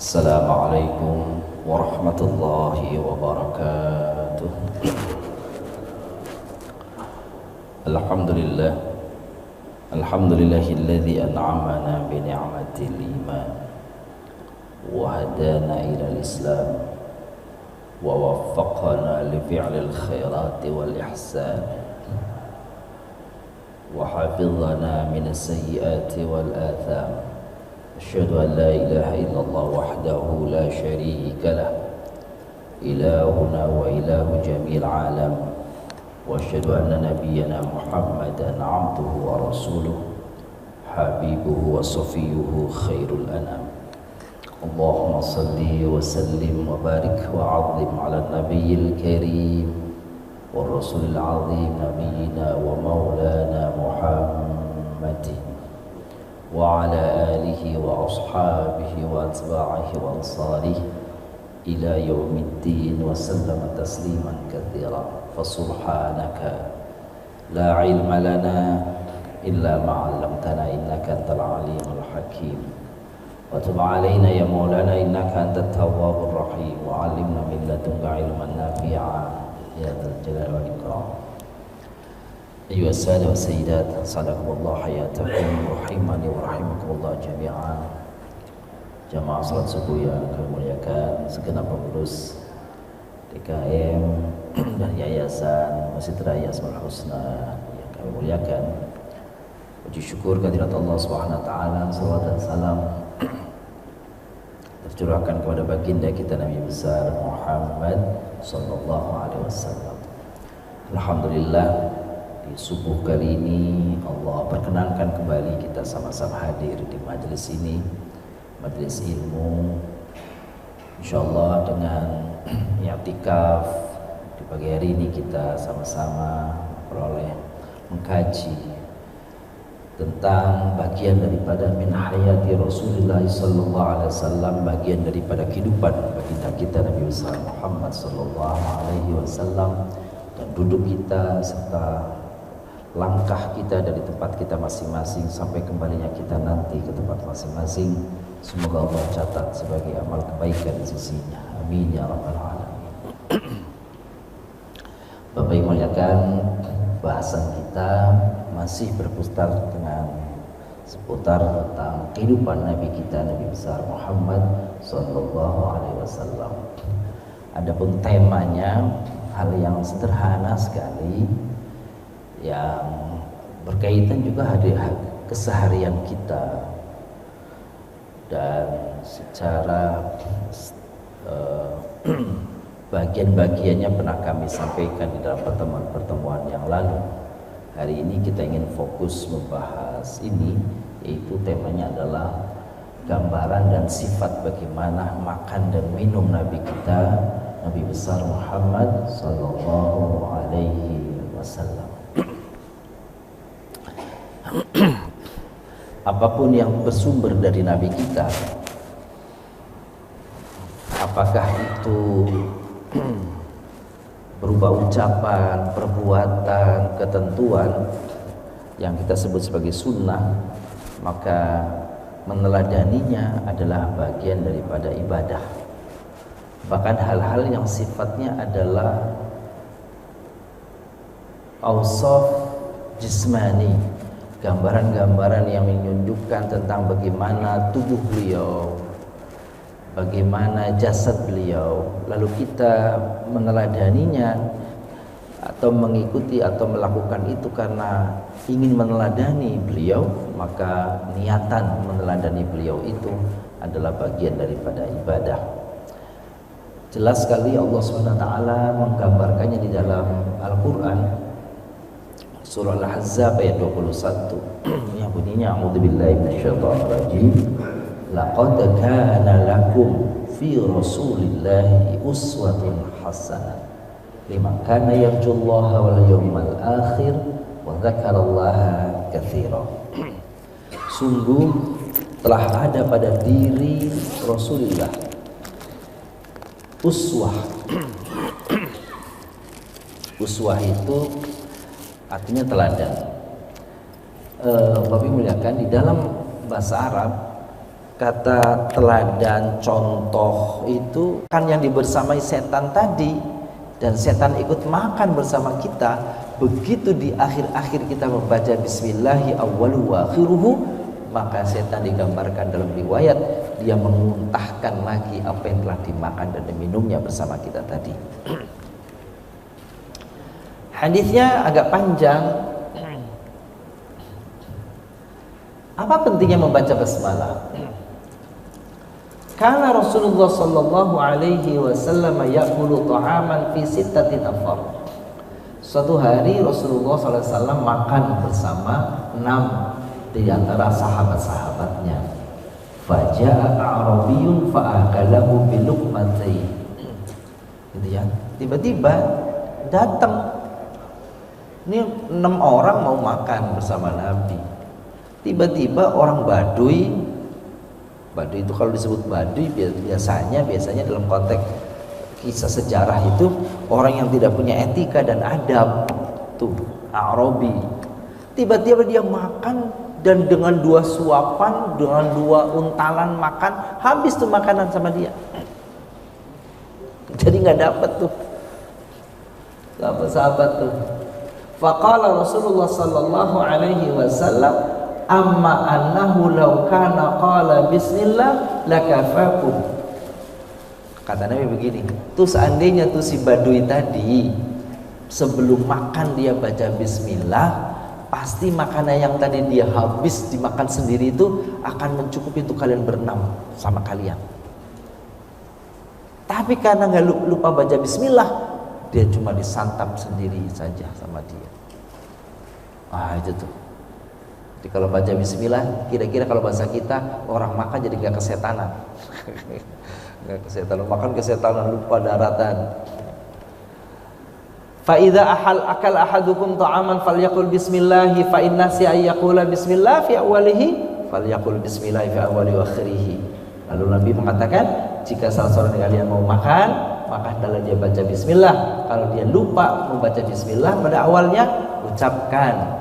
Assalamualaikum warahmatullahi wabarakatuh. Alhamdulillah, alhamdulillahilladzi an'amana bi ni'matil iman wa hadana ila al-islam wa waffaqana li fi'lil khairati wal ihsan wa hafizana min as-sayyiati wal atham. Asyhadu an la ilaha illallah wahdahu la syarika lah ilahuna wa ilahu jamil alam wa asyhadu anna nabiyyana Muhammadan abduhu wa rasuluh habibuhu wa safiyuhu khairul anam. Allahumma salli wa sallim wa barik wa azim ala nabiyyil karim wa rasulil azim nabiyyina wa maulana Muhammadin wa ala alihi wa ashabihi wa atba'ihi wa ansarihi ila yaumiddin wa sallama tasliman katsira. Fasubhanaka la ilma lana illa ma 'allamtana innaka antal alimul hakim wa tub 'alaina ya maulana innaka antat tawwabur rahim wa 'allimna min ladunka ilman nafi'a ya dzal jalali wal ikram. Ayyuhas sadat wa sayyidat, sadaqallahu hayatakum rahimani wa rahimakumullah jami'an. Jamaah salat subuh yang kami muliakan, segenap pengurus DKM dan Yayasan Masjid Raya Asmaul Husna yang kami muliakan. Puji syukur kehadirat Allah Subhanahu wa taala, salawat dan salam tercurahkan kepada baginda kita Nabi besar Muhammad sallallahu alaihi wasallam. Alhamdulillah, di subuh kali ini Allah perkenankan kembali kita sama-sama hadir di majelis ini, majelis ilmu. Insyaallah dengan i'tikaf di pagi hari ini kita sama-sama memperoleh mengkaji tentang bagian daripada min hayati Rasulullah sallallahu alaihi wasallam, bagian daripada kehidupan baginda kita Nabi besar Muhammad sallallahu alaihi wasallam, dan duduk kita serta langkah kita dari tempat kita masing-masing sampai kembalinya kita nanti ke tempat masing-masing. Semoga Allah catat sebagai amal kebaikan di sisinya. Amin ya rabbal alamin. Bapak Ibu muliakan, bahasan kita masih berputar dengan seputar tentang kehidupan Nabi kita Nabi besar Muhammad sallallahu alaihi wasallam. Adapun temanya hal yang sederhana sekali yang berkaitan juga dengan keseharian kita, dan secara bagian-bagiannya pernah kami sampaikan di dalam pertemuan-pertemuan yang lalu. Hari ini kita ingin fokus membahas ini, yaitu temanya adalah gambaran dan sifat bagaimana makan dan minum Nabi kita Nabi besar Muhammad sallallahu alaihi wasallam. Apapun yang bersumber dari Nabi kita, apakah itu berupa ucapan, perbuatan, ketentuan yang kita sebut sebagai sunnah, maka meneladaninya adalah bagian daripada ibadah. Bahkan hal-hal yang sifatnya adalah awsaf jismani, gambaran-gambaran yang menunjukkan tentang bagaimana tubuh beliau, bagaimana jasad beliau, lalu kita meneladaninya atau mengikuti atau melakukan itu karena ingin meneladani beliau, maka niatan meneladani beliau itu adalah bagian daripada ibadah. Jelas sekali Allah SWT menggambarkannya di dalam Al-Quran, surah Al-Ahzab ayat 21 yang bunyinya a'udzubillahi minasyaitonir rajim, laqad kana lakum fi rasulillahi uswatun hasanah liman kana yarjullaha wal yawmal akhir wa dzakarallaha katsira. Sungguh telah ada pada diri Rasulullah uswah. Uswah itu artinya teladan. Bapak muliakan, di dalam bahasa Arab kata teladan, contoh itu kan yang dibersamai setan tadi, dan setan ikut makan bersama kita. Begitu di akhir-akhir kita membaca bismillahi awwaluhu wa akhiruhu, maka setan digambarkan dalam riwayat dia memuntahkan lagi apa yang telah dimakan dan diminumnya bersama kita tadi. Hadisnya agak panjang. Apa pentingnya membaca basmalah? Karena Rasulullah sallallahu alaihi wasallam ya'kulu ta'aman fi sittatin afar. Suatu hari Rasulullah sallallahu alaihi wasallam makan bersama 6 di antara sahabat-sahabatnya. Faja'a a'rabiyyun fa'akalahu bi luqmatayn. Gitu ya. Tiba-tiba datang. Ini 6 orang mau makan bersama Nabi. Tiba-tiba orang Baduy itu kalau disebut Baduy biasanya dalam konteks kisah sejarah itu orang yang tidak punya etika dan adab, tuh Arabi. Tiba-tiba dia makan dan dengan 2 suapan, dengan 2 untalan makan, habis tuh makanan sama dia. Jadi nggak dapat tuh sahabat tuh. Faqala Rasulullah sallallahu alaihi wasallam, amma annahu law kana qala bismillah lakafakum. Kata Nabi begini, tuh seandainya tuh si Baduy tadi sebelum makan dia baca bismillah, pasti makanan yang tadi dia habis dimakan sendiri itu akan mencukupi untuk kalian berenam sama kalian. Tapi karena nggak lupa baca bismillah, dia cuma disantap sendiri saja sama dia. Itu tuh. Jadi kalau baca bismillah, kira-kira kalau bahasa kita orang makan jadi gak kesetanan. Gak kesetanan, makan kesetanan, lupa daratan. Fa idza akal ahadukum ta'aman falyaqul bismillah, fa inna si'a yaqula bismillah fi awwalihi falyaqul bismillah fi awwali wa akhirih. Lalu Nabi mengatakan, jika salah seorang dari kalian mau makan, maka hendaklah dia baca bismillah. Kalau dia lupa membaca bismillah pada awalnya, ucapkan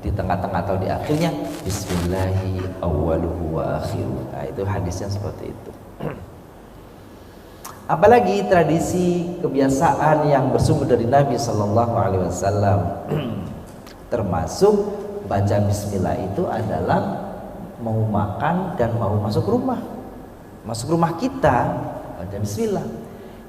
di tengah-tengah atau di akhirnya bismillahi awwaluhu wa akhiruh. Nah, itu hadisnya seperti itu. Apalagi tradisi kebiasaan yang bersumber dari Nabi sallallahu alaihi wasallam. Termasuk baca bismillah itu adalah mau makan dan mau masuk rumah. Masuk rumah kita baca bismillah.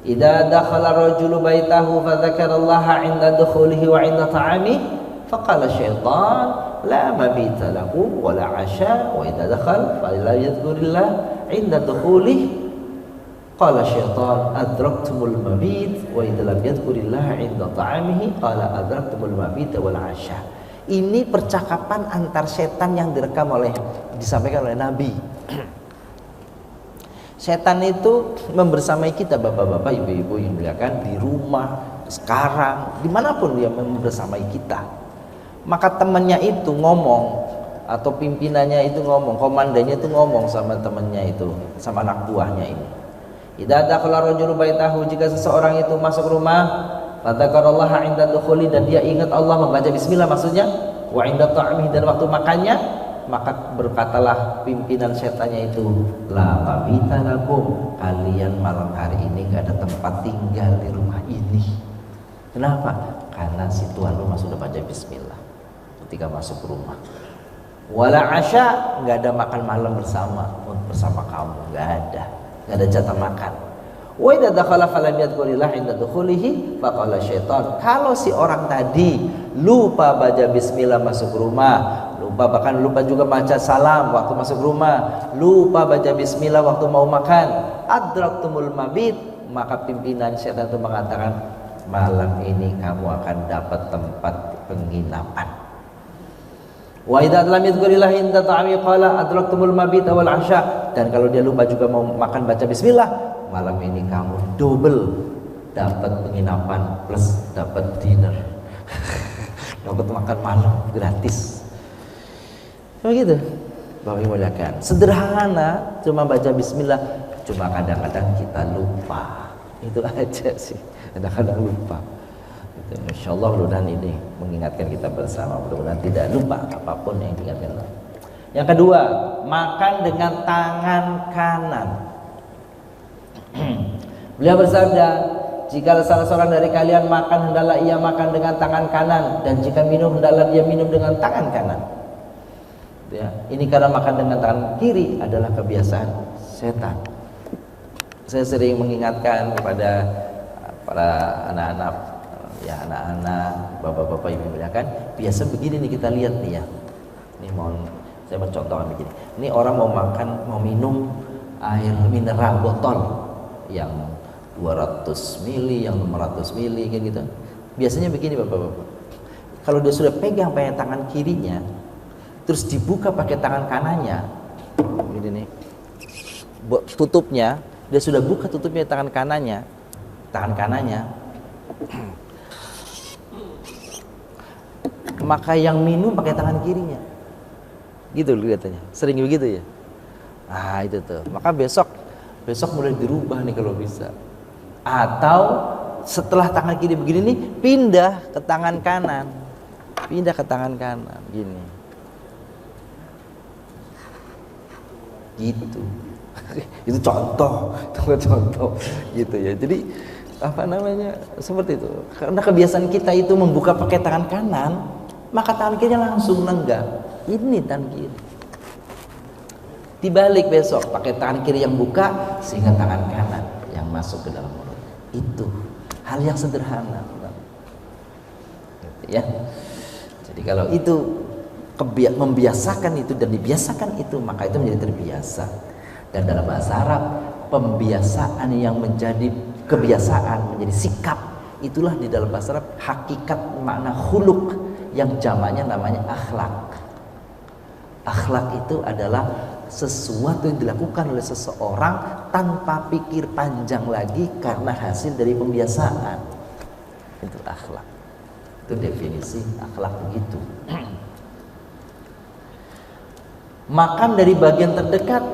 Idza dakhala rajulu baitahu fa dzakarallaha 'inda dukhulihi wa 'inda ta'amihi faqala syaitan la mabita lahu wa la 'asha wa idza dakhal fa la yadhkurillah 'inda dukhulihi qala syaitan adraktumul mabit wa idza lam yadhkurillah 'inda ta'amihi qala adraktumul mabita wal 'asha. Ini percakapan antar setan yang disampaikan oleh Nabi. Setan itu membersamai kita, bapak-bapak, ibu-ibu yang dimuliakan, di rumah, sekarang, dimanapun dia membersamai kita. Maka temannya itu ngomong, atau pimpinannya itu ngomong, komandannya itu ngomong sama temannya itu, sama anak buahnya ini. Idza dakhala rajulu baitahu, jika seseorang itu masuk rumah, fadzakarallaha 'inda dukhuli, dan dia ingat Allah membaca bismillah maksudnya, wa 'inda ta'amihi, dan waktu makannya, maka berkatalah pimpinan setannya itu, la mabita lakum, kalian malam hari ini gak ada tempat tinggal di rumah ini. Kenapa? Karena si tuan rumah sudah baca bismillah ketika masuk rumah. Wala asya, gak ada makan malam bersama kamu, gak ada jatah makan. Wa idza dakhala falam yadhkurillah 'inda dukhulihi faqala syaitan. Kalau si orang tadi lupa baca bismillah masuk rumah, bahkan lupa juga baca salam waktu masuk rumah, lupa baca bismillah waktu mau makan, adraktumul mabit, maka pimpinan setan itu mengatakan, malam ini kamu akan dapat tempat penginapan. Wa idza lam yadhkurillah inda ta'ami qala adraktumul mabit wal 'asha, dan kalau dia lupa juga mau makan baca bismillah, malam ini kamu double dapat penginapan plus dapat dinner. Dapat makan malam gratis. Begitu, Bapak Ibu muliakan. Sederhana, cuma baca bismillah, cuma kadang-kadang kita lupa. Itu aja sih, kadang-kadang lupa. Itu, Masya Allah, mudah-mudahan ini mengingatkan kita bersama. Mudah-mudahan tidak lupa apapun yang diingatkan. Yang kedua, makan dengan tangan kanan. Beliau bersabda, jika salah seorang dari kalian makan, hendaklah ia makan dengan tangan kanan, dan jika minum, hendaklah dia minum dengan tangan kanan. Ya, ini karena makan dengan tangan kiri adalah kebiasaan setan. Saya sering mengingatkan kepada para anak-anak, ya anak-anak, bapak-bapak yang dimuliakan, biasa begini nih kita lihat nih ya. Ini saya mencontohkan begini. Ini orang mau makan, mau minum air mineral botol yang 200 mili, yang 500 mili kayak gitu. Biasanya begini bapak-bapak. Kalau dia sudah pegang pakai tangan kirinya, terus dibuka pakai tangan kanannya, ini nih, tutupnya, dia sudah buka tutupnya tangan kanannya, maka yang minum pakai tangan kirinya, gitu loh katanya. Sering begitu ya. Ah itu tuh. Maka besok mulai dirubah nih kalau bisa. Atau setelah tangan kiri begini nih, pindah ke tangan kanan, gini. Gitu. Itu contoh gitu ya. Jadi apa namanya, seperti itu. Karena kebiasaan kita itu membuka pakai tangan kanan, maka tangan kirinya langsung nenggak. Ini tangan kiri. Dibalik besok pakai tangan kiri yang buka, sehingga tangan kanan yang masuk ke dalam mulut. Itu hal yang sederhana, gitu ya. Jadi kalau itu membiasakan itu dan dibiasakan itu, maka itu menjadi terbiasa. Dan dalam bahasa Arab, pembiasaan yang menjadi kebiasaan, menjadi sikap, itulah di dalam bahasa Arab hakikat makna khuluq, yang jamaknya namanya akhlak. Akhlak itu adalah sesuatu yang dilakukan oleh seseorang tanpa pikir panjang lagi karena hasil dari pembiasaan. Itu akhlak. Itu definisi akhlak begitu. Makan dari bagian terdekat.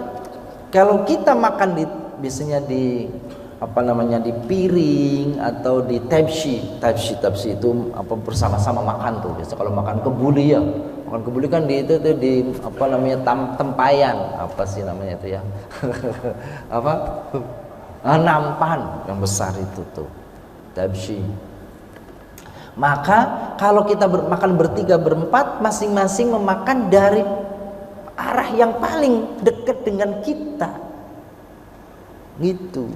Kalau kita makan biasanya di di piring atau di tepsi itu bersama-sama makan tuh. Biasa kalau makan kebuli ya. Makan kebuli kan di tempayan, apa sih namanya itu ya? Nampan yang besar itu tuh. Tepsi. Maka kalau kita makan bertiga berempat, masing-masing memakan dari arah yang paling dekat dengan kita, gitu.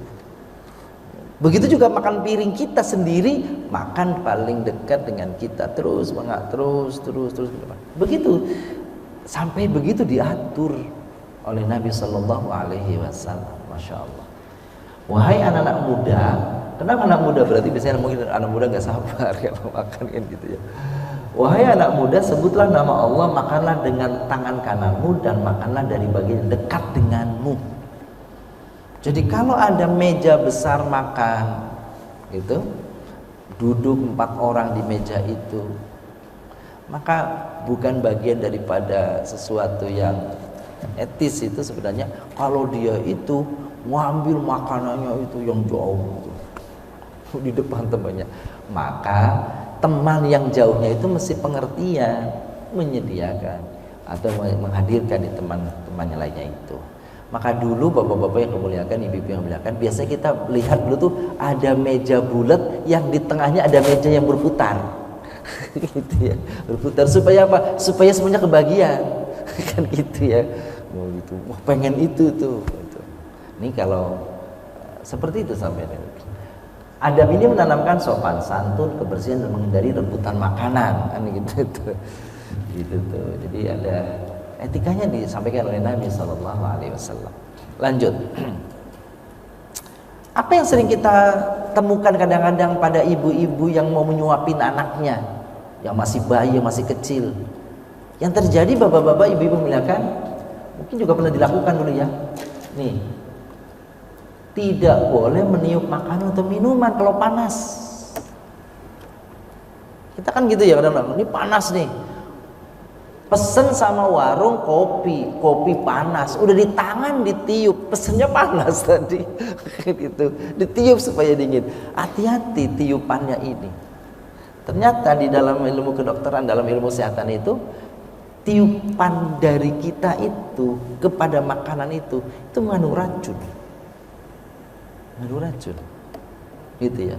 Begitu juga makan piring kita sendiri, makan paling dekat dengan kita, terus begitu, sampai begitu diatur oleh Nabi Shallallahu Alaihi Wasallam. Masya Allah. Wahai anak-anak muda, kenapa anak muda? Berarti biasanya mungkin anak muda nggak sabar kalau makan kan gitu ya. Wahai anak muda, sebutlah nama Allah, makanlah dengan tangan kananmu dan makanlah dari bagian dekat denganmu. Jadi kalau ada meja besar makan, gitu, duduk 4 orang di meja itu, maka bukan bagian daripada sesuatu yang etis itu sebenarnya. Kalau dia itu ngambil makanannya itu yang jauh di depan temannya, maka teman yang jauhnya itu mesti pengertian, menyediakan atau menghadirkan di teman-temannya lainnya itu. Maka dulu bapak-bapak yang kemuliakan, ibu-ibu yang kemuliakan, biasanya kita lihat dulu tuh ada meja bulat yang di tengahnya ada meja yang berputar. Gitu ya, berputar supaya apa? Supaya semuanya kebagian. Kan gitu ya. Oh gitu. Wah, pengen itu tuh. Gitu. Ini kalau seperti itu sampai adab ini menanamkan sopan santun, kebersihan dan menghindari rebutan makanan, kan gitu tuh. Gitu tuh. Jadi ada etikanya disampaikan oleh Nabi Sallallahu Alaihi Wasallam. Lanjut. Apa yang sering kita temukan kadang-kadang pada ibu-ibu yang mau menyuapin anaknya, yang masih bayi, yang masih kecil. Yang terjadi bapak-bapak, ibu-ibu memuliakan, mungkin juga pernah dilakukan dulu ya. Nih, tidak boleh meniup makanan atau minuman kalau panas. Kita kan gitu ya kadang-kadang, ini panas nih. Pesen sama warung kopi panas, udah di tangan ditiup, pesennya panas tadi, gitu, ditiup supaya dingin. Hati-hati tiupannya ini. Ternyata di dalam ilmu kedokteran, dalam ilmu kesehatan itu, tiupan dari kita itu kepada makanan itu mengandung racun. Mengandung racun. Gitu ya.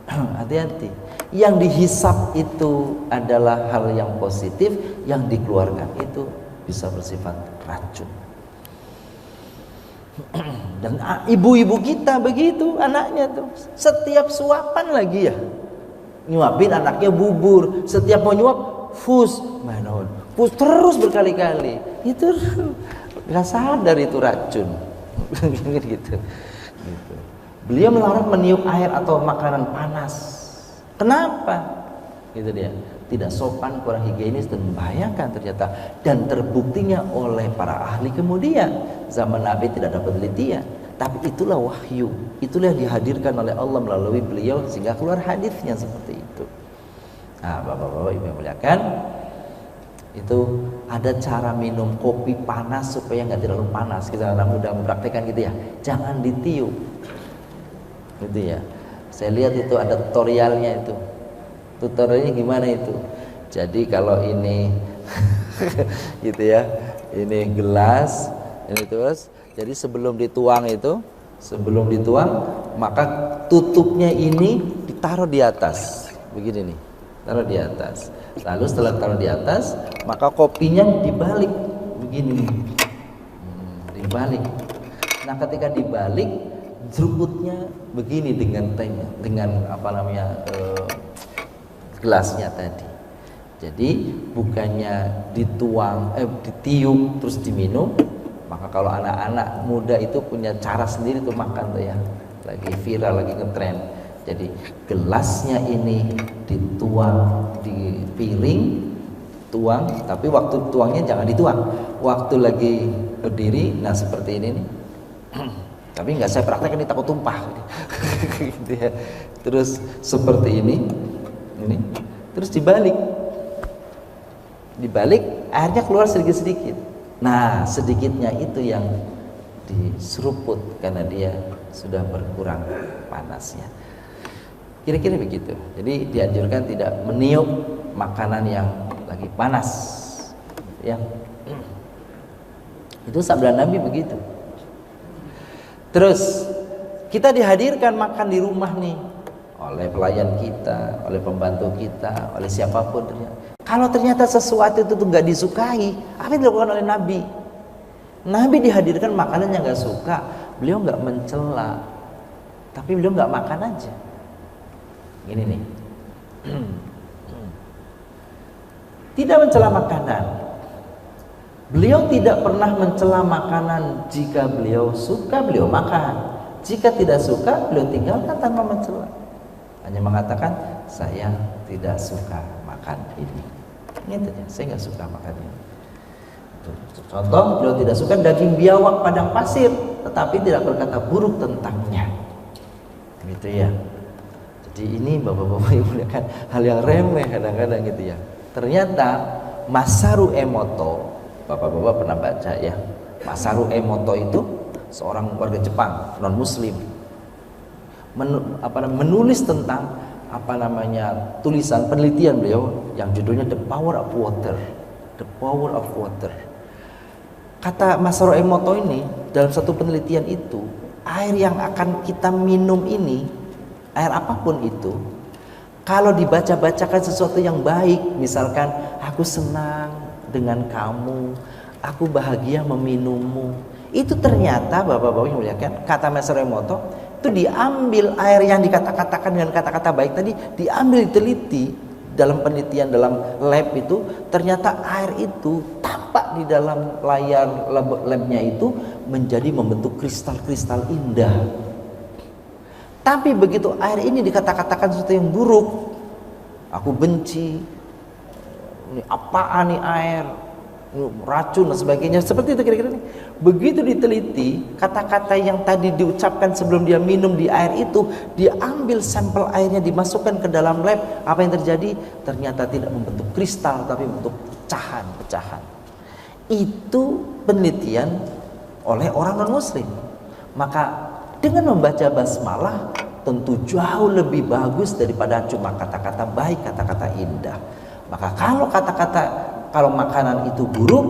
Hati-hati. Yang dihisap itu adalah hal yang positif, yang dikeluarkan itu bisa bersifat racun. Dan ibu-ibu kita begitu, anaknya tuh setiap suapan lagi ya nyuapin anaknya bubur, setiap mau nyuap fus, manon fus terus berkali-kali, itu nggak sadar itu racun. gitu. Beliau melarang meniup air atau makanan panas. Kenapa? Gitu dia. Tidak sopan, kurang higienis dan membahayakan ternyata. Dan terbuktinya oleh para ahli kemudian. Zaman Nabi tidak ada penelitian, tapi itulah wahyu. Itulah yang dihadirkan oleh Allah melalui beliau sehingga keluar hadisnya seperti itu. Nah, Bapak-bapak Ibu yang muliakan, itu ada cara minum kopi panas supaya nggak terlalu panas. Kita anak muda mempraktekkan gitu ya. Jangan ditiup. Gitu ya. Saya lihat itu ada tutorialnya itu. Tutorialnya gimana itu? Jadi kalau ini gitu ya. Ini gelas, ini terus. Jadi sebelum dituang maka tutupnya ini ditaruh di atas. Begini nih. Taruh di atas. Lalu setelah taruh di atas, maka kopinya dibalik begini nih. Dibalik. Nah, ketika dibalik, seruputnya begini dengan gelasnya tadi. Jadi bukannya ditiup terus diminum. Maka kalau anak-anak muda itu punya cara sendiri tuh makan tuh ya, lagi viral, lagi ngetren. Jadi gelasnya ini dituang di piring, tuang, tapi waktu tuangnya jangan dituang. Waktu lagi berdiri, nah seperti ini nih. Tapi nggak saya praktekkan, ini takut tumpah. Gitu ya. Terus seperti ini, terus dibalik, airnya keluar sedikit-sedikit. Nah sedikitnya itu yang diseruput karena dia sudah berkurang panasnya. Kira-kira begitu. Jadi dianjurkan tidak meniup makanan yang lagi panas. Ya, itu sabda Nabi begitu. Terus kita dihadirkan makan di rumah nih oleh pelayan kita, oleh pembantu kita, oleh siapapun ternyata. Kalau ternyata sesuatu itu tuh nggak disukai, apa yang dilakukan oleh Nabi? Nabi dihadirkan makanan yang nggak suka, beliau nggak mencela, tapi beliau nggak makan aja. Ini nih, tidak mencela makanan. Beliau tidak pernah mencela makanan. Jika beliau suka, beliau makan. Jika tidak suka, beliau tinggalkan tanpa mencela. Hanya mengatakan, saya tidak suka makan ini. Ini saja, saya nggak suka makan ini. Contoh, beliau tidak suka daging biawak padang pasir, tetapi tidak berkata buruk tentangnya. Gitu ya. Jadi ini bapak-bapak ibu kan hal yang remeh kadang-kadang gitu ya. Ternyata Masaru Emoto, bapak-bapak pernah baca ya, Masaru Emoto itu seorang warga Jepang non Muslim, menulis tentang tulisan penelitian beliau yang judulnya The Power of Water. The Power of Water. Kata Masaru Emoto ini dalam satu penelitian itu, air yang akan kita minum ini, air apapun itu, kalau dibaca-bacakan sesuatu yang baik, misalkan aku senang dengan kamu, aku bahagia meminummu, itu ternyata bapak-bapak yang muliakan, kata Masaru Emoto, itu diambil air yang dikata-katakan dengan kata-kata baik tadi, diambil diteliti dalam penelitian dalam lab itu, ternyata air itu tampak di dalam layar labnya itu menjadi membentuk kristal-kristal indah. Tapi begitu air ini dikata-katakan sesuatu yang buruk, aku benci, ini apaan nih air, ini racun dan sebagainya, seperti itu kira-kira nih. Begitu diteliti, kata-kata yang tadi diucapkan sebelum dia minum di air itu, diambil sampel airnya, dimasukkan ke dalam lab, apa yang terjadi? Ternyata tidak membentuk kristal, tapi membentuk pecahan-pecahan. Itu penelitian oleh orang non-muslim. Maka dengan membaca basmalah tentu jauh lebih bagus daripada cuma kata-kata baik, kata-kata indah. Maka kalau kata-kata kalau makanan itu buruk,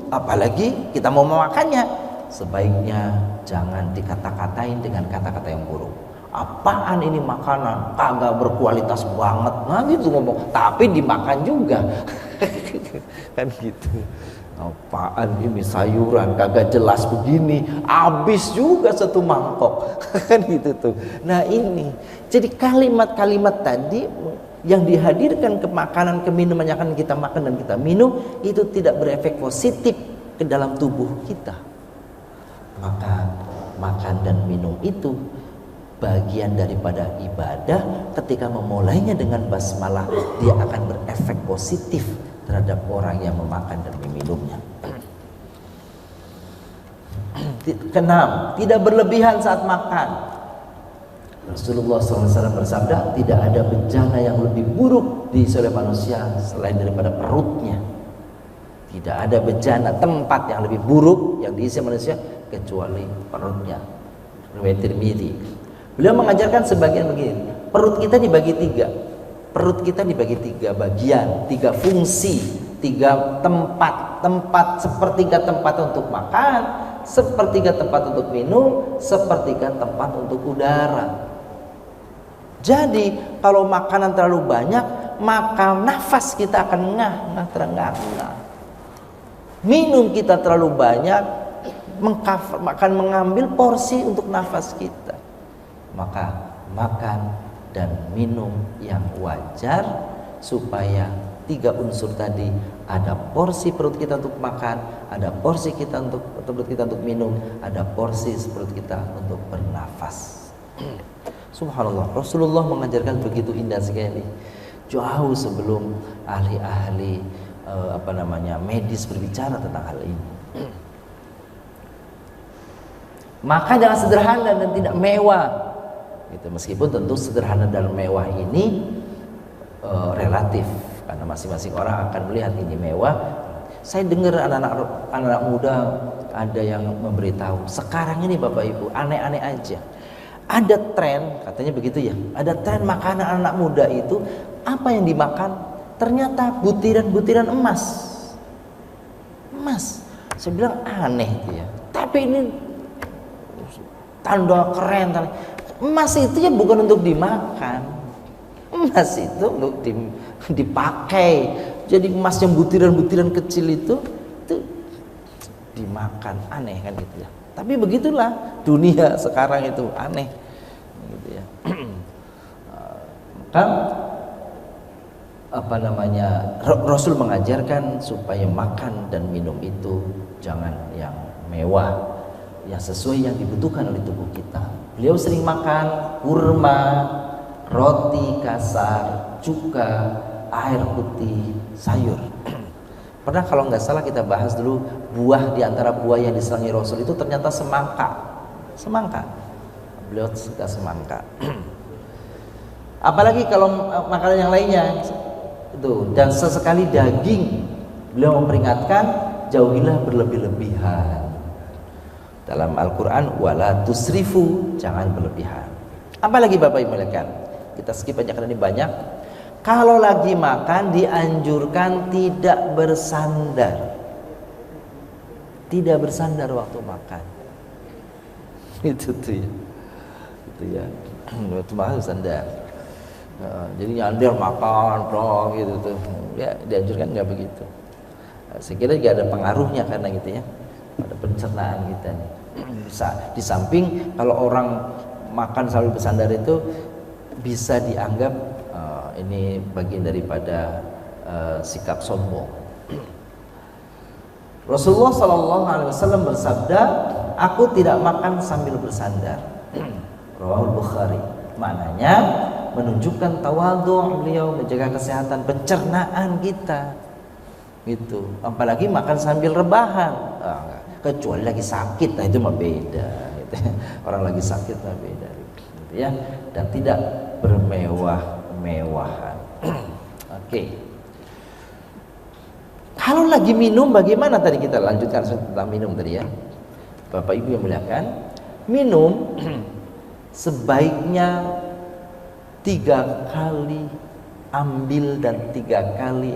apalagi kita mau memakannya, sebaiknya jangan dikata-katain dengan kata-kata yang buruk. Apaan ini makanan, kagak berkualitas banget, nah gitu ngomong, tapi dimakan juga. Kan gitu. Apaan ini sayuran kagak jelas begini, habis juga satu mangkok. Kan gitu tuh. Nah ini, jadi kalimat-kalimat tadi yang dihadirkan ke makanan, ke minuman yang akan kita makan dan kita minum, itu tidak berefek positif ke dalam tubuh kita. Maka makan dan minum itu bagian daripada ibadah. Ketika memulainya dengan basmalah, dia akan berefek positif terhadap orang yang memakan dan meminumnya. Keenam, tidak berlebihan saat makan. Rasulullah SAW bersabda, tidak ada bencana yang lebih buruk diisi oleh manusia selain daripada perutnya. Tidak ada bencana tempat yang lebih buruk yang diisi manusia kecuali perutnya. Riwayat Tirmidzi. Beliau mengajarkan sebagian begini, perut kita dibagi tiga. Perut kita dibagi tiga bagian, tiga fungsi, tiga tempat. Tempat sepertiga tempat untuk makan, sepertiga tempat untuk minum, sepertiga tempat untuk udara. Jadi kalau makanan terlalu banyak, maka nafas kita akan terengah-engah. Minum kita terlalu banyak, akan mengambil porsi untuk nafas kita. Maka makan dan minum yang wajar, supaya tiga unsur tadi, ada porsi perut kita untuk makan, ada porsi kita untuk perut kita untuk minum, ada porsi perut kita untuk bernafas. Subhanallah, Rasulullah mengajarkan begitu indah sekali, jauh sebelum ahli-ahli medis berbicara tentang hal ini. Maka jangan sederhana dan tidak mewah. Gitu. Meskipun tentu sederhana dan mewah ini relatif, karena masing-masing orang akan melihat ini mewah. Saya dengar anak-anak muda ada yang memberitahu, sekarang ini Bapak Ibu aneh-aneh aja. Ada tren, katanya begitu ya, ada tren makanan anak muda itu, apa yang dimakan ternyata butiran-butiran emas. Saya bilang aneh itu ya, tapi ini tanda keren. Emas itu ya bukan untuk dimakan, emas itu untuk dipakai. Jadi emas yang butiran-butiran kecil itu dimakan, aneh kan gitu ya. Tapi begitulah dunia sekarang itu aneh, gitu ya. Rasul mengajarkan supaya makan dan minum itu jangan yang mewah, yang sesuai yang dibutuhkan oleh tubuh kita. Beliau sering makan kurma, roti kasar, cuka, air putih, sayur. Pernah kalau nggak salah kita bahas dulu, buah di antara buah yang disenangi Rasul itu ternyata semangka. Beliau suka semangka. Apalagi kalau makanan yang lainnya itu, dan sesekali daging. Beliau memperingatkan, jauhilah berlebih-lebihan. Dalam Al-Quran, wala tusrifu, jangan berlebihan. Apalagi Bapak Ibu sekalian, kita skip aja karena ini banyak. Kalau lagi makan dianjurkan tidak bersandar. Tidak bersandar waktu makan. Itu tuh ya. Itu ya. Waktu makan sandar. Jadi nyandar makan gitu tuh. Ya, dianjurkan enggak begitu. Saya kira juga ada pengaruhnya karena gitu ya. Pada pencernaan kita nih. Bisa di samping kalau orang makan sambil bersandar itu bisa dianggap ini bagian daripada sikap sombong. Rasulullah SAW bersabda, aku tidak makan sambil bersandar. Rawahul Bukhari. Maknanya menunjukkan tawadhu beliau, menjaga kesehatan pencernaan kita. Gitu. Apalagi makan sambil rebahan. Kecuali lagi sakit, nah itu mah beda. Gitu. Orang lagi sakit mah beda. Gitu ya. Dan tidak bermewah-mewahan. Oke. Kalau lagi minum bagaimana, tadi kita lanjutkan tentang minum tadi ya. Bapak Ibu yang muliakan, minum sebaiknya 3 kali ambil dan 3 kali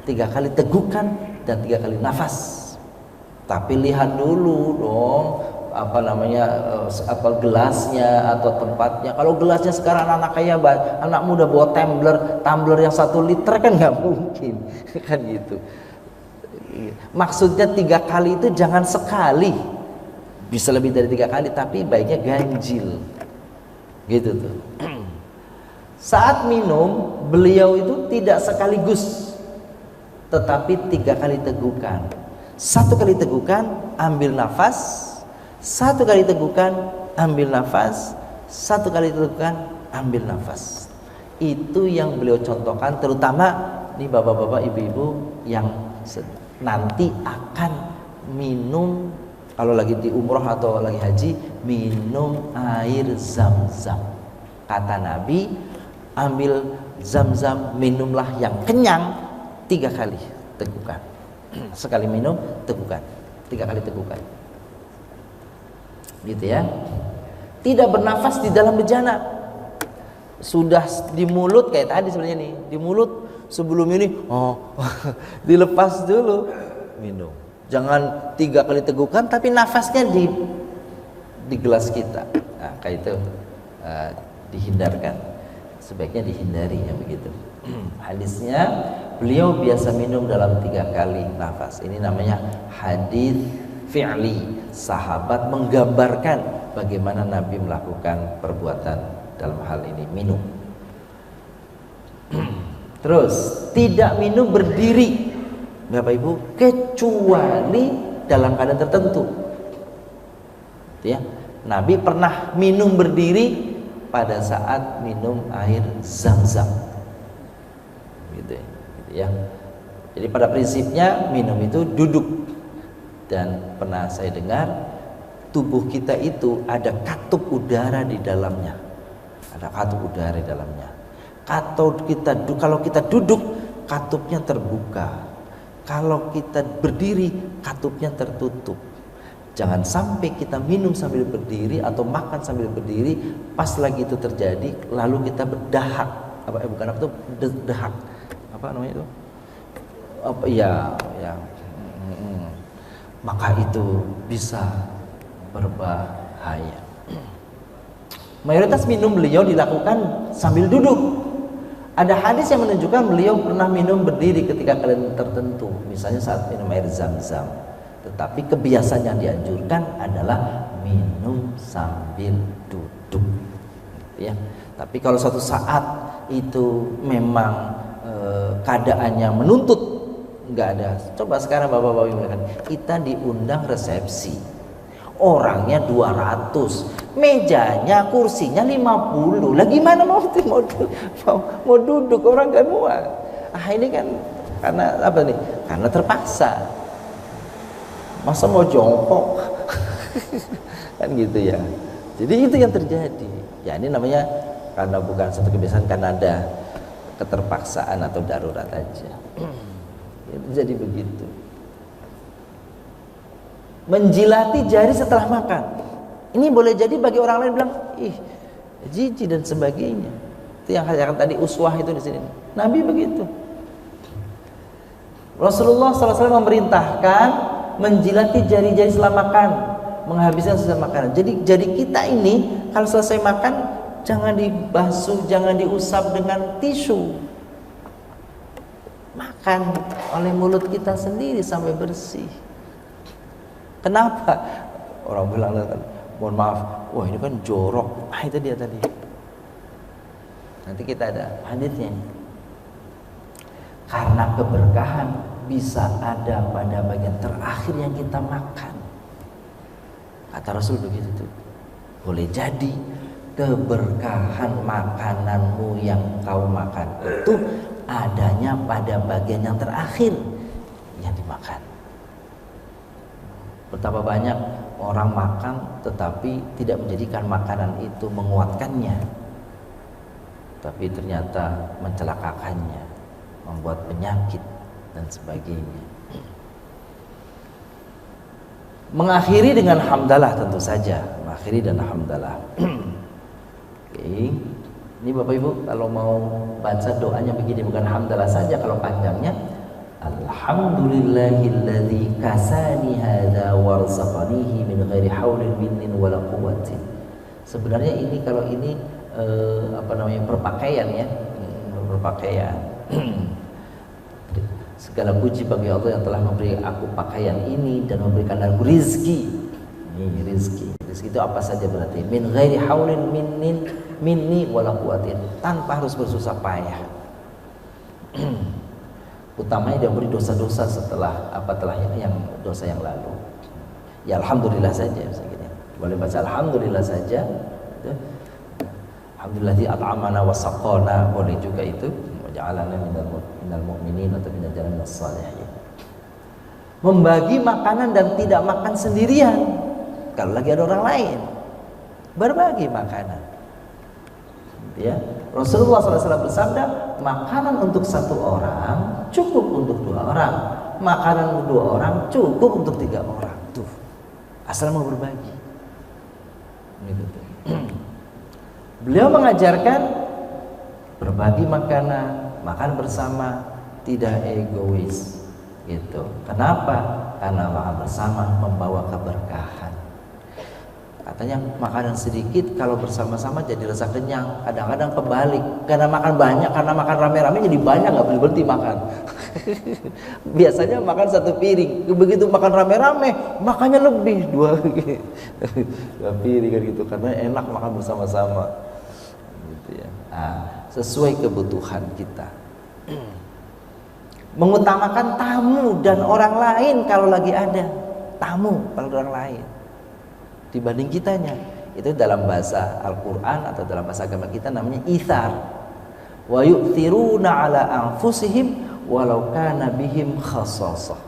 3 kali tegukan dan 3 kali nafas. Tapi lihat dulu dong gelasnya atau tempatnya. Kalau gelasnya sekarang anak kaya, anak muda bawa tumbler yang 1 liter kan nggak mungkin kan gitu. Maksudnya 3 kali itu jangan sekali, bisa lebih dari 3 kali, tapi baiknya ganjil gitu tuh. Saat minum beliau itu tidak sekaligus, tetapi 3 kali tegukan. 1 kali tegukan, ambil nafas. 1 kali tegukan, ambil nafas. 1 kali tegukan, ambil nafas. Itu yang beliau contohkan, terutama nih bapak-bapak, ibu-ibu yang nanti akan minum, kalau lagi di umroh atau lagi haji, minum air zam-zam. Kata Nabi, ambil zam-zam, minumlah yang kenyang 3 kali tegukan. Sekali minum tegukan, 3 kali tegukan, gitu ya. Tidak bernafas di dalam bejana. Sudah di mulut kayak tadi sebenarnya nih, di mulut sebelum ini dilepas dulu minum. Jangan 3 kali tegukan tapi nafasnya di gelas kita. Nah, kayak itu dihindarkan. Sebaiknya dihindari yang begitu. Hadisnya beliau biasa minum dalam 3 kali nafas. Ini namanya hadis fi'li. Sahabat menggambarkan bagaimana Nabi melakukan perbuatan dalam hal ini, minum. Terus tidak minum berdiri, Bapak Ibu, kecuali dalam keadaan tertentu. Ya, Nabi pernah minum berdiri pada saat minum air zam-zam, gitu ya. Jadi pada prinsipnya minum itu duduk, dan pernah saya dengar tubuh kita itu ada katup udara di dalamnya, ada katup udara di dalamnya. Kalau kita duduk, katupnya terbuka. Kalau kita berdiri, katupnya tertutup. Jangan sampai kita minum sambil berdiri atau makan sambil berdiri, pas lagi itu terjadi lalu kita berdahak. Dahak. Apa namanya itu? Maka itu bisa berbahaya. Mayoritas minum beliau dilakukan sambil duduk. Ada hadis yang menunjukkan beliau pernah minum berdiri ketika keadaan tertentu, misalnya saat minum air zam-zam. Tetapi kebiasaan yang dianjurkan adalah minum sambil duduk, ya. Tapi kalau suatu saat itu memang keadaannya menuntut, nggak ada. Coba sekarang bapak-bapak bilang, kita diundang resepsi, orangnya 200, mejanya, kursinya 50. Lah gimana mau duduk, orang nggak muat. Ini kan karena apa nih? Karena terpaksa. Masa mau jongkok? Kan gitu ya. Jadi itu yang terjadi. Ya ini namanya karena bukan satu kebiasaan, karena ada keterpaksaan atau darurat aja. Jadi begitu. Menjilati jari setelah makan, ini boleh jadi bagi orang lain bilang, ih, jijik dan sebagainya. Itu yang tadi uswah itu di sini. Nabi begitu. Rasulullah SAW memerintahkan menjilati jari-jari setelah makan, menghabiskan sisa makanan. Jadi jari kita ini kalau selesai makan jangan dibasuh, jangan diusap dengan tisu. Makan oleh mulut kita sendiri sampai bersih. Kenapa? Orang bilang, mohon maaf, wah ini kan jorok. Itu dia tadi. Nanti kita ada hadisnya. Karena keberkahan bisa ada pada bagian terakhir yang kita makan. Kata Rasul begitu tuh. Boleh jadi keberkahan makananmu yang kau makan itu adanya pada bagian yang terakhir yang dimakan. Betapa banyak orang makan tetapi tidak menjadikan makanan itu menguatkannya, tapi ternyata mencelakakannya, membuat penyakit dan sebagainya. Mengakhiri dengan hamdalah tentu saja, mengakhiri dan hamdalah. Oke. Ini Bapak Ibu kalau mau baca doanya begini, bukan hamdalah saja kalau panjangnya, Alhamdulillahilladzi kasani hadza warzaqanihi min ghairi haulin minni wala quwwatin. Sebenarnya ini kalau ini perpakaian ya, berpakaian. Segala puji bagi Allah yang telah memberi aku pakaian ini dan memberikan aku rizki. Ini rizki. Rizki itu apa saja berarti? Min ghairi haulin minni wala quwwatin. Tanpa harus bersusah payah. Utamanya dia beri dosa-dosa setelah yang dosa yang lalu. Ya alhamdulillah saja segini. Boleh baca alhamdulillah saja. Alhamdulillah at'amana wa saqana, boleh juga itu. Ja'alana minal mu'minin atau minal jannah salihin. Membagi makanan dan tidak makan sendirian. Kalau lagi ada orang lain, berbagi makanan. Ya, Rasulullah SAW bersabda, makanan untuk satu orang cukup untuk 2 orang, makanan untuk 2 orang cukup untuk 3 orang. Tuh, asal mau berbagi. Beliau mengajarkan berbagi makanan, makan bersama, tidak egois, gitu. Kenapa? Karena makan bersama membawa keberkahan. Katanya makanan sedikit kalau bersama-sama jadi rasa kenyang. Kadang-kadang kebalik, karena makan banyak, karena makan rame-rame jadi banyak, nggak boleh berhenti makan. Biasanya makan 1 piring, begitu makan rame-rame makannya lebih 2 piring kan gitu, karena enak makan bersama-sama. Gitu ya. Sesuai kebutuhan kita. Mengutamakan tamu dan orang lain kalau lagi ada tamu pada orang lain dibanding kitanya. Itu dalam bahasa Al-Quran atau dalam bahasa agama kita namanya ithar. Wa yu'thiruna ala anfusihim walau kana bihim khassasah.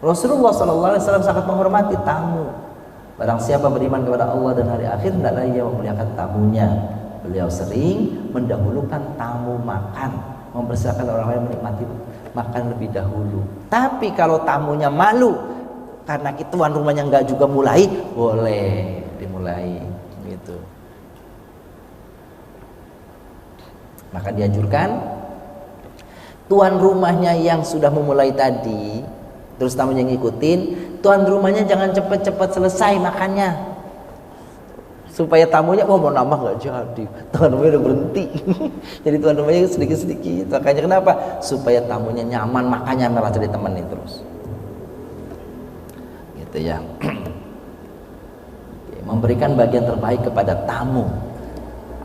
Rasulullah SAW sangat menghormati tamu. Barang siapa beriman kepada Allah dan hari akhir, hendaklah ia memuliakan tamunya. Beliau sering mendahulukan tamu makan, mempersilakan orang lain menikmati makan lebih dahulu. Tapi kalau tamunya malu karena tuan rumahnya enggak juga mulai, boleh dimulai gitu. Maka dianjurkan tuan rumahnya yang sudah memulai tadi, terus tamunya ngikutin, tuan rumahnya jangan cepat-cepat selesai makannya. Supaya tamunya mau nambah nggak jadi, tuan rumahnya udah berhenti. Jadi tuan rumahnya sedikit-sedikit. Makanya kenapa? Supaya tamunya nyaman makannya, malah jadi temenin terus. Gitu ya. Memberikan bagian terbaik kepada tamu.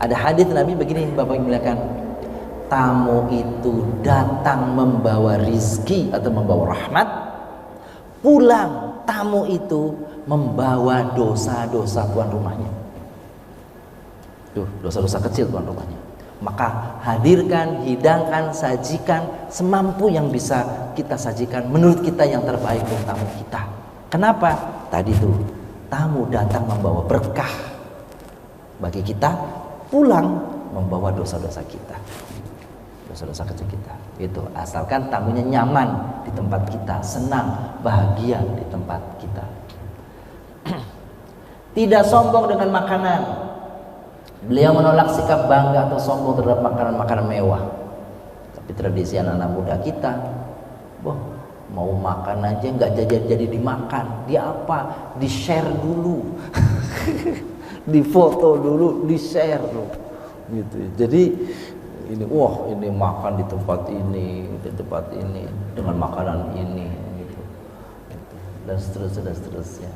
Ada hadis Nabi begini, Bapak yang muliakan. Tamu itu datang membawa rizki atau membawa rahmat. Pulang tamu itu membawa dosa-dosa tuan rumahnya. Tuh, dosa-dosa kecil tuan rumahnya. Maka hadirkan, hidangkan, sajikan semampu yang bisa kita sajikan menurut kita yang terbaik untuk tamu kita. Kenapa? Tadi tuh tamu datang membawa berkah bagi kita, pulang membawa dosa-dosa kita, dosa-dosa kecil kita. Itu asalkan tamunya nyaman di tempat kita, senang, bahagia di tempat kita. Tidak sombong dengan makanan. Beliau menolak sikap bangga atau sombong terhadap makanan-makanan mewah. Tapi tradisi anak-anak muda kita, mau makan aja nggak jadi dimakan. Dia apa? Di share dulu, di foto dulu, di share dulu. Gitu. Jadi ini makan di tempat ini dengan makanan ini, gitu. Dan seterusnya.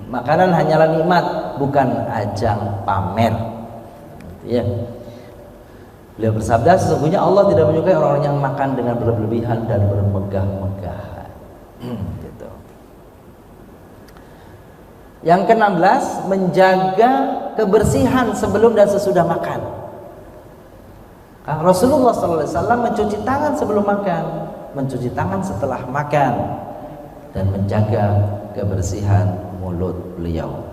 Makanan hanyalah nikmat, bukan ajang pamer. Ya. Beliau bersabda, sesungguhnya Allah tidak menyukai orang-orang yang makan dengan berlebihan dan bermegah-megahan. Gitu. Yang ke-16, menjaga kebersihan sebelum dan sesudah makan. Rasulullah SAW mencuci tangan sebelum makan, mencuci tangan setelah makan, dan menjaga kebersihan mulut beliau.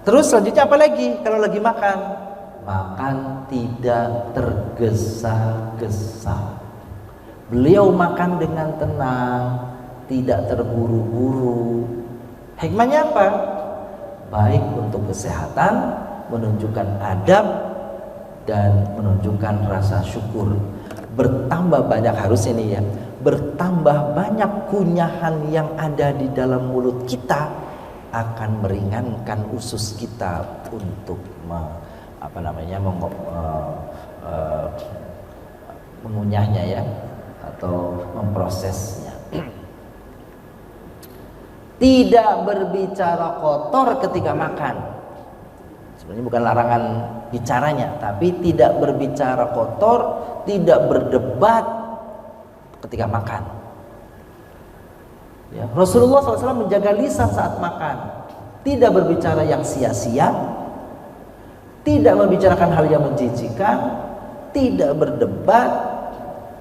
Terus selanjutnya apa lagi kalau lagi makan? Makan tidak tergesa-gesa. Beliau makan dengan tenang, tidak terburu-buru. Hikmahnya apa? Baik untuk kesehatan, menunjukkan adab, dan menunjukkan rasa syukur. bertambah banyak, harusnya nih ya, bertambah banyak kunyahan yang ada di dalam mulut kita akan meringankan usus kita untuk mengunyahnya ya, atau memprosesnya. Tidak berbicara kotor ketika makan. Sebenarnya bukan larangan bicaranya, tapi tidak berbicara kotor, tidak berdebat ketika makan. Ya, Rasulullah SAW menjaga lisan saat makan, tidak berbicara yang sia-sia, tidak membicarakan hal yang menjijikkan, tidak berdebat.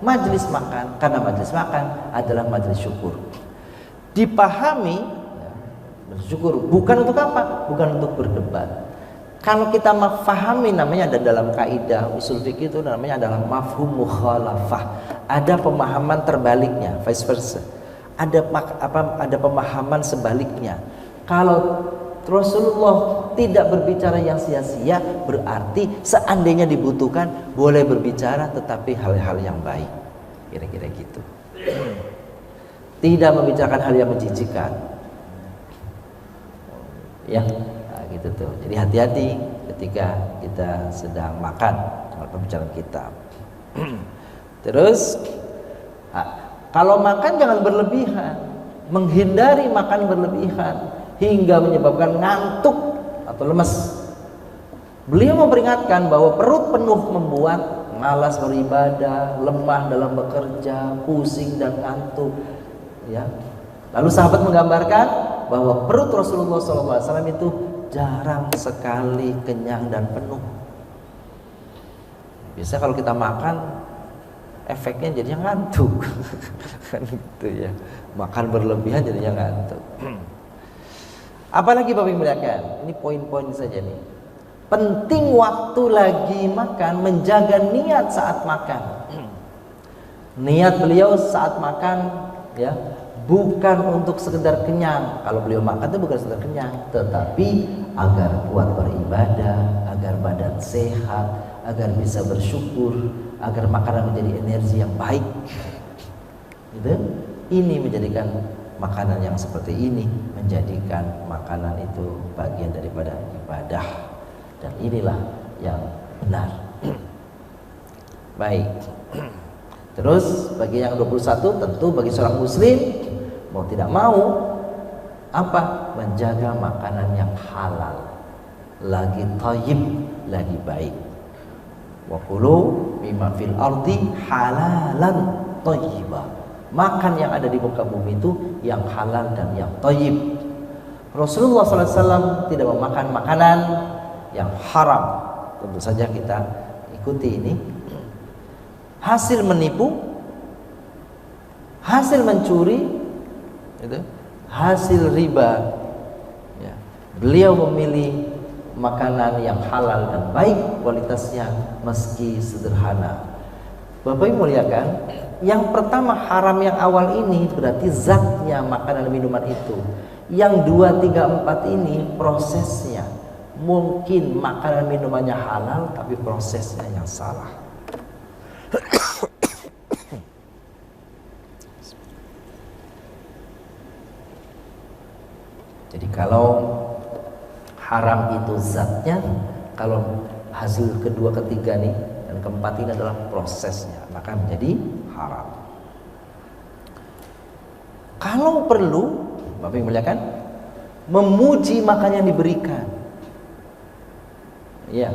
Majelis makan, karena majelis makan adalah majelis syukur. Dipahami, ya, bersyukur bukan untuk apa? Bukan untuk berdebat. Kalau kita memahami, namanya ada dalam kaidah usul fikih itu namanya adalah mafhum mukhalafah. Ada pemahaman terbaliknya, vice versa. Ada pemahaman sebaliknya. Kalau Rasulullah tidak berbicara yang sia-sia, berarti seandainya dibutuhkan boleh berbicara, tetapi hal-hal yang baik. Kira-kira gitu. Tidak membicarakan hal yang menjijikkan. Ya, nah gitu tuh. Jadi hati-hati ketika kita sedang makan dalam pembicaraan kita. Terus, kalau makan jangan berlebihan, menghindari makan berlebihan hingga menyebabkan ngantuk atau lemas. Beliau memperingatkan bahwa perut penuh membuat malas beribadah, lemah dalam bekerja, pusing dan ngantuk. Ya. Lalu sahabat menggambarkan bahwa perut Rasulullah SAW itu jarang sekali kenyang dan penuh. Biasa kalau kita makan, efeknya jadinya ngantuk. Kan gitu ya. Makan berlebihan jadinya ngantuk. Apalagi Bapak Ibu muliakan, ini poin-poin saja nih. Penting waktu lagi makan, menjaga niat saat makan. Niat beliau saat makan ya, bukan untuk sekedar kenyang. Kalau beliau makan itu bukan sekedar kenyang, tetapi agar kuat beribadah, agar badan sehat, agar bisa bersyukur, agar makanan menjadi energi yang baik. Gitu? Ini menjadikan makanan yang seperti ini, menjadikan makanan itu bagian daripada ibadah, dan inilah yang benar. Baik. Terus bagi yang 21, tentu bagi seorang muslim mau tidak mau apa? Menjaga makanan yang halal, lagi thayyib, lagi baik. Wa kulu mimma fil ardi halalan thayyiba. Makan yang ada di muka bumi itu yang halal dan yang thayyib. Rasulullah SAW tidak memakan makanan yang haram. Tentu saja kita ikuti ini. Hasil menipu, hasil mencuri, itu, hasil riba. Ya. Beliau memilih makanan yang halal dan baik kualitasnya meski sederhana. Bapak Ibu muliakan, yang pertama haram yang awal ini berarti zatnya makanan dan minuman itu. Yang 2, 3, 4 ini prosesnya. Mungkin makanan minumannya halal tapi prosesnya yang salah. Jadi kalau haram itu zatnya, kalau hasil kedua, ketiga nih dan keempat ini adalah prosesnya, maka menjadi haram. Kalau perlu, Bapak Ibu muliakan, memuji makan yang diberikan. Ya,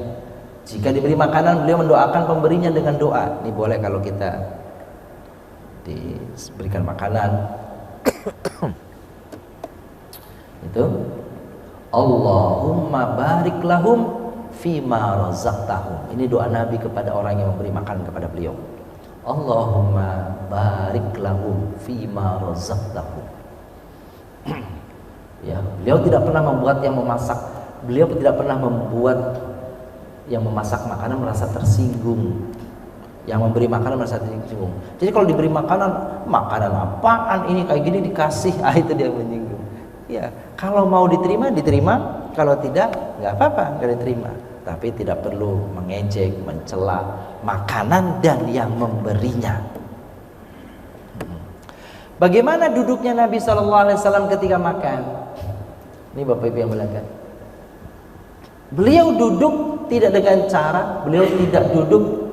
jika diberi makanan, beliau mendoakan pemberinya dengan doa. Ini boleh kalau kita diberikan makanan. Itu Allahumma barik lahum fima razaqtahum. Ini doa Nabi kepada orang yang memberi makan kepada beliau. Allahumma barik lahum fima razaqtahum. Ya, beliau tidak pernah membuat yang memasak, beliau tidak pernah membuat yang memasak makanan merasa tersinggung, yang memberi makanan merasa tersinggung. Jadi kalau diberi makanan apaan ini kayak gini dikasih, itu dia menyinggung. Ya, kalau mau diterima, diterima. Kalau tidak, nggak apa-apa, nggak diterima. tetapi tidak perlu mengejek, mencela makanan dan yang memberinya. Bagaimana duduknya Nabi SAW ketika makan? Ini Bapak Ibu yang melihat. Beliau duduk tidak dengan cara, beliau tidak duduk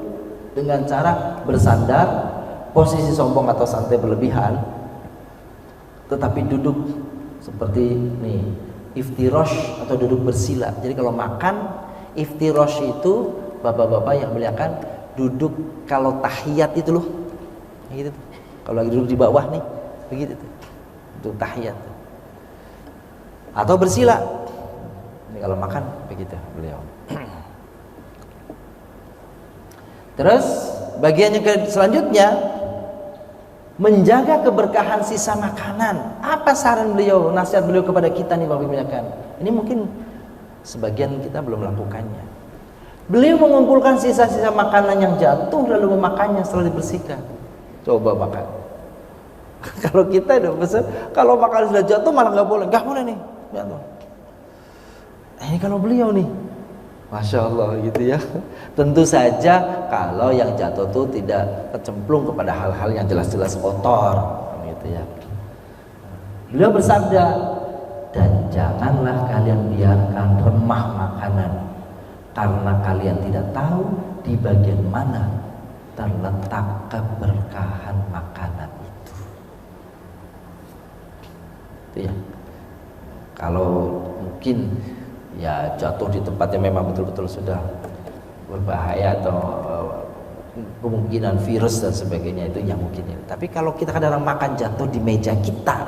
dengan cara bersandar, posisi sombong atau santai berlebihan, tetapi duduk seperti nih, iftirosh atau duduk bersila. Jadi kalau makan, iftirosh itu bapak-bapak yang muliakan duduk kalau tahiyat itu loh, gitu. Kalau lagi duduk di bawah nih, begitu tuh, duduk tahiyat. Atau bersila. Ini kalau makan begitu beliau. Terus bagian yang selanjutnya, menjaga keberkahan sisa makanan. Apa saran beliau, nasihat beliau kepada kita nih Bapak Ibu? Ini mungkin sebagian kita belum melakukannya. Beliau mengumpulkan sisa-sisa makanan yang jatuh lalu memakannya setelah dibersihkan. Coba makan. Kalau kita udah besar, kalau makanan sudah jatuh malah nggak boleh nih jatuh. Ini kalau beliau nih, Masya Allah gitu ya. Tentu saja kalau yang jatuh itu tidak kecemplung kepada hal-hal yang jelas-jelas kotor gitu ya. Beliau bersabda, dan janganlah kalian biarkan remah makanan, karena kalian tidak tahu di bagian mana terletak keberkahan makanan itu. Itu ya. Kalau mungkin ya jatuh di tempat yang memang betul-betul sudah berbahaya atau kemungkinan virus dan sebagainya, itu yang mungkin ya. Tapi kalau kita kadang makan jatuh di meja kita,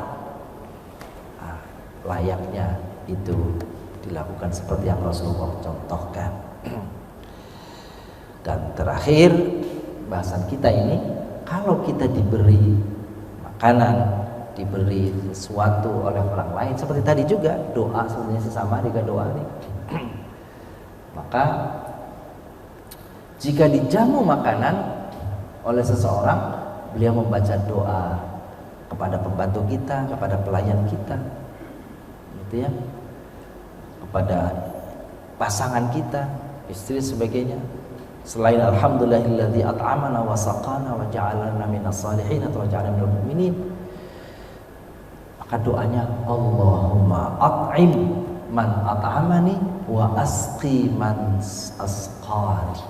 layaknya itu dilakukan seperti yang Rasulullah contohkan. Dan terakhir bahasan kita ini, kalau kita diberi makanan, diberi sesuatu oleh orang lain, seperti tadi juga doa sebenarnya sesama dengan doa nih. Maka jika dijamu makanan oleh seseorang, beliau membaca doa kepada pembantu kita, kepada pelayan kita, gitu ya, kepada pasangan kita, istri sebagainya. Selain alhamdulillahilladzi at'amana wa saqana wa ja'alana minas salihin atau ja'alana minal mu'minin, maka doanya Allahumma at'im man at'amani wa asqi man asqani.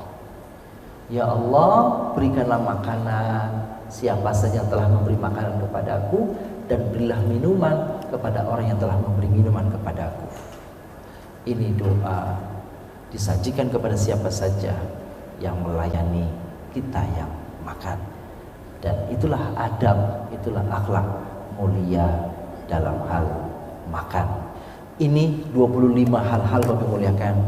Ya Allah, berikanlah makanan siapa saja yang telah memberi makanan kepadaku, dan berilah minuman kepada orang yang telah memberi minuman kepadaku. Ini doa disajikan kepada siapa saja yang melayani kita yang makan. Dan itulah adab, itulah akhlak mulia dalam hal makan. Ini 25 hal-hal Bapak muliakan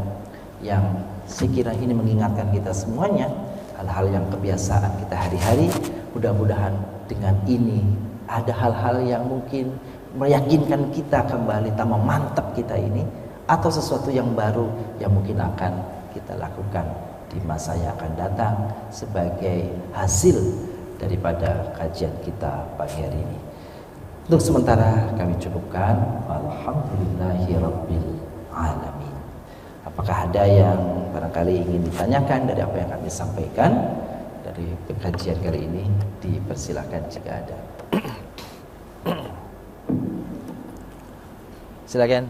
yang sekiranya ini mengingatkan kita semuanya, hal-hal yang kebiasaan kita hari-hari. Mudah-mudahan dengan ini ada hal-hal yang mungkin meyakinkan kita kembali, tambah mantap kita ini, atau sesuatu yang baru yang mungkin akan kita lakukan di masa yang akan datang sebagai hasil daripada kajian kita pagi hari ini. Untuk sementara kami cukupkan. Alhamdulillahirabbil alamin. Apakah ada yang barangkali ingin ditanyakan dari apa yang kami sampaikan dari kajian kali ini? Dipersilakan jika ada. Silakan.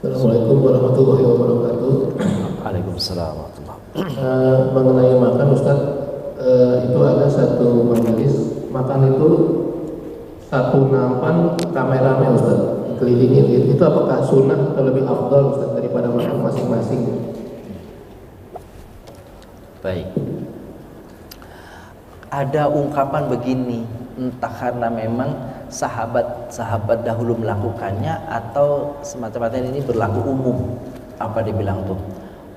Assalamualaikum warahmatullahi wabarakatuh. Waalaikumsalam warahmatullahi Mengenai makan Ustaz, itu ada satu majelis makan itu satu nampan rame-rame Ustaz, kelilingin. Itu apakah sunnah atau lebih afdal Ustaz daripada makan masing-masing? Baik. Ada ungkapan begini, entah karena memang sahabat dahulu melakukannya atau semacam ini berlaku umum. Apa dibilang tuh?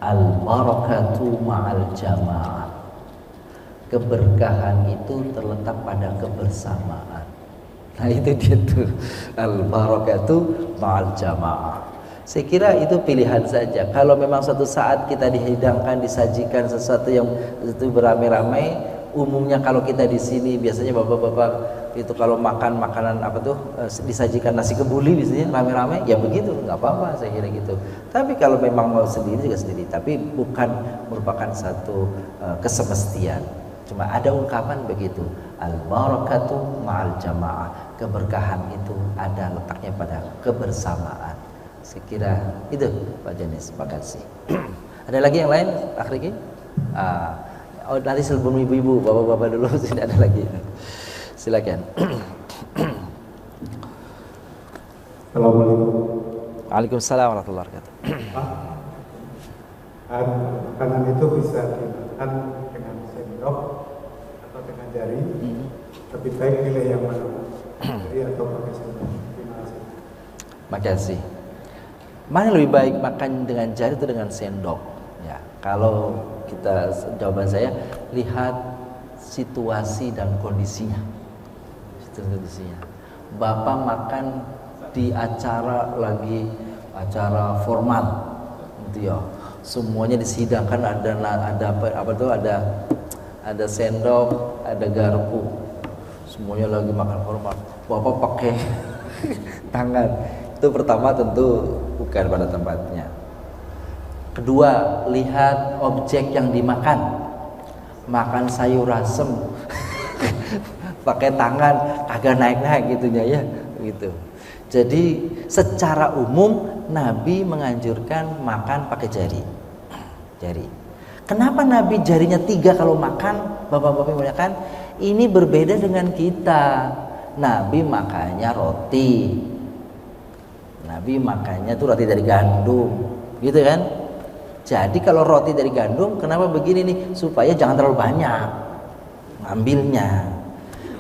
Al-barakatu ma'al jamaah. Keberkahan itu terletak pada kebersamaan. Nah itu dia tuh, al-barakatu ma'al jamaah. Saya kira itu pilihan saja. Kalau memang suatu saat kita dihidangkan, disajikan sesuatu yang itu beramai-ramai, umumnya kalau kita di sini biasanya bapak-bapak itu kalau makan makanan apa tuh disajikan nasi kebuli biasanya rame-rame, ya begitu, nggak apa-apa saya kira gitu. Tapi kalau memang mau sendiri juga sendiri, tapi bukan merupakan satu kesemestian. Cuma ada ungkapan begitu, al-barakatu ma'al jamaah, keberkahan itu ada letaknya pada kebersamaan. Saya kira itu Pak Janis, terima kasih. Ada lagi yang lain, Akhriki? Oh, nanti sebelum ibu-ibu, bapak-bapak dulu, tidak ada lagi. Silakan. Assalamualaikum. Waalaikumsalam warahmatullahi wabarakatuh. Makanan itu bisa dimakan dengan sendok atau dengan jari. Lebih baik pilih yang mana? Jari atau pakai sendok? Terima kasih. Makasih. Mana lebih baik makan dengan jari atau dengan sendok? Ya, kalau kita jawaban saya lihat situasi dan kondisinya. Bapak makan di acara acara formal, gitu ya. Semuanya disidangkan ada sendok, ada garpu. Semuanya lagi makan formal. Bapak pakai tangan. Itu pertama tentu bukan pada tempatnya. Kedua, lihat objek yang dimakan. Makan sayur asem pakai tangan agak naik-naik gitunya ya, gitu. Jadi secara umum Nabi menganjurkan makan pakai jari. Kenapa Nabi jarinya 3 kalau makan, bapak-bapak muliakan? Ini berbeda dengan kita. Nabi makannya roti. Nabi makannya tuh roti dari gandum, gitu kan? Jadi kalau roti dari gandum, kenapa begini nih? Supaya jangan terlalu banyak ngambilnya.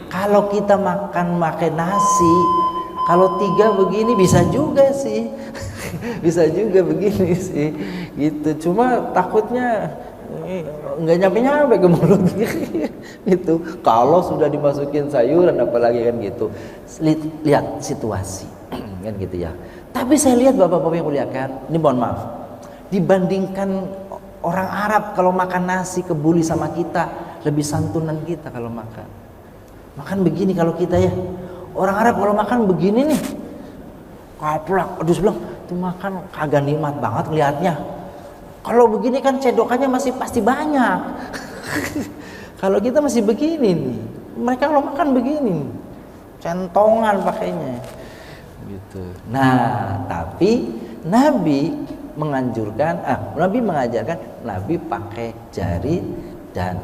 Kalau kita makan pakai nasi, kalau 3 begini bisa juga sih, bisa juga begini sih, gitu. Cuma takutnya nggak nyampe ke mulut, gitu. Kalau sudah dimasukin sayuran, apalagi kan gitu. Lihat situasi, kan gitu ya. Tapi saya lihat bapak-bapak yang muliakan, ini mohon maaf, dibandingkan orang Arab kalau makan nasi kebuli sama kita, lebih santunan kita kalau makan begini. Kalau kita ya, orang Arab kalau makan begini nih, kaplak, aduh bilang itu makan kagak nikmat banget ngelihatnya. Kalau begini kan cedokannya masih pasti banyak. Kalau kita masih begini nih, mereka kalau makan begini, centongan pakainya, gitu. Nah, tapi Nabi menganjurkan, Nabi mengajarkan, Nabi pakai jari. Dan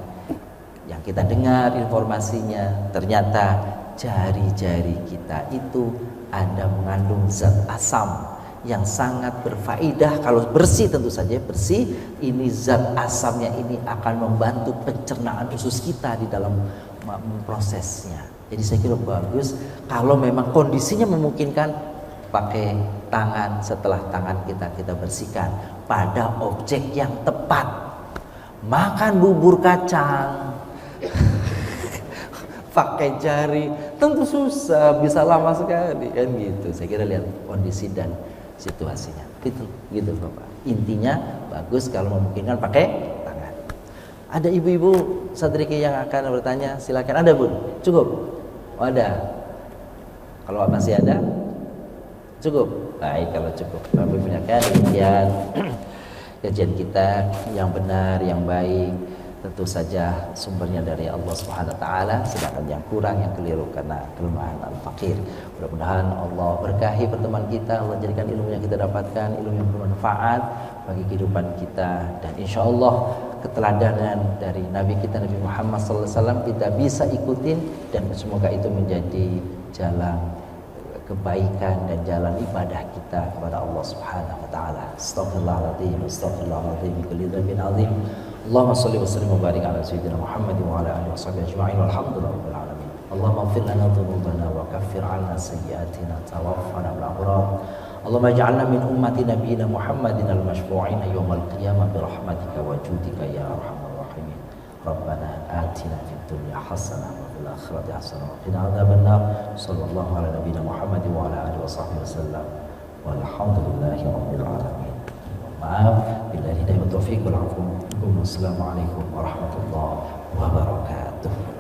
yang kita dengar informasinya, ternyata jari-jari kita itu ada mengandung zat asam yang sangat berfaedah. Kalau bersih, tentu saja bersih, ini zat asamnya ini akan membantu pencernaan usus kita di dalam prosesnya. Jadi saya kira bagus kalau memang kondisinya memungkinkan, pakai tangan. Setelah tangan kita bersihkan pada objek yang tepat. Makan bubur kacang pakai jari tentu susah, bisa lama sekali kan gitu. Saya kira lihat kondisi dan situasinya, gitu Bapak. Intinya bagus kalau memungkinkan pakai tangan. Ada ibu-ibu Satriki yang akan bertanya, silakan. Ada Bun? Cukup? Oh, ada. Kalau masih ada, cukup. Baik, kalau cukup. Bapak punya demikian kajian kita yang benar, yang baik, tentu saja sumbernya dari Allah Subhanahu wa taala, sedangkan yang kurang, yang keliru karena kelemahan al-faqir. Mudah-mudahan Allah berkahi pertemuan kita, Allah jadikan ilmu yang kita dapatkan ilmu yang bermanfaat bagi kehidupan kita, dan insya Allah keteladanan dari Nabi kita Nabi Muhammad SAW kita bisa ikutin, dan semoga itu menjadi jalan kebaikan dan jalan ibadah kita kepada Allah Subhanahu wa taala. Astaghfirullahaladzim, astaghfirullahaladzim, kulli dzambin azim. Allahumma shalli wa sallim wa barik ala sayyidina Muhammad wa ala alihi washabbihi ajma'in walhamdulillahirabbil alamin. Allahumma ighfir lana dhunubana wa kaffir 'anna sayyi'atina tawaffana bil abrar. Allahumma ij'alna min ummati nabiyyina Muhammadin al-mashfu'in yawmal qiyamah bi rahmatika wa judika ya arhamar rahimin. Rabbana atina fid dunya hasanah wa fil akhirati hasanah wa qina adzabannar. Sallallahu ala nabiyyina Muhammad wa ala alihi washabbihi wasallam. Walhamdulillahi rabbil alamin. Maaf, billahi hidayah wa taufiq wal 'afwu. Assalamualaikum warahmatullahi wabarakatuh. wabarakatuh.